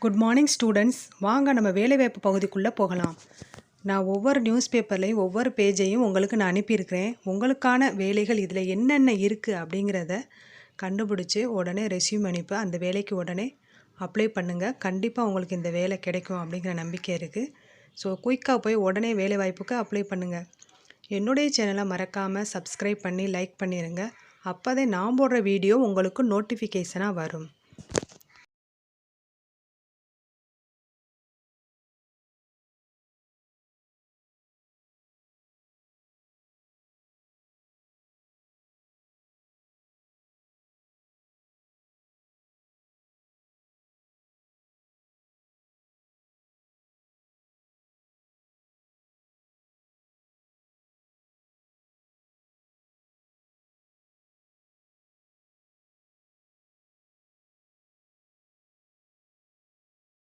Good morning students. வாங்க நம்ம வேலைவாய்ப்பு பகுதிக்குள்ளே போகலாம். நான் ஒவ்வொரு நியூஸ் பேப்பர்லேயும் ஒவ்வொரு பேஜையும் உங்களுக்கு நான் அனுப்பியிருக்கிறேன். உங்களுக்கான வேலைகள் இதில் என்னென்ன இருக்குது அப்படிங்கிறத கண்டுபிடிச்சி உடனே ரெஸ்யூம் அனுப்பி அந்த வேலைக்கு உடனே அப்ளை பண்ணுங்கள். கண்டிப்பாக உங்களுக்கு இந்த வேலை கிடைக்கும் அப்படிங்கிற நம்பிக்கை இருக்குது. ஸோ குயிக்காக போய் உடனே வேலைவாய்ப்புக்கு அப்ளை பண்ணுங்கள். என்னுடைய சேனலை மறக்காமல் சப்ஸ்கிரைப் பண்ணி லைக் பண்ணிடுங்க. அப்போதே நான் போடுற வீடியோ உங்களுக்கு நோட்டிஃபிகேஷனாக வரும்.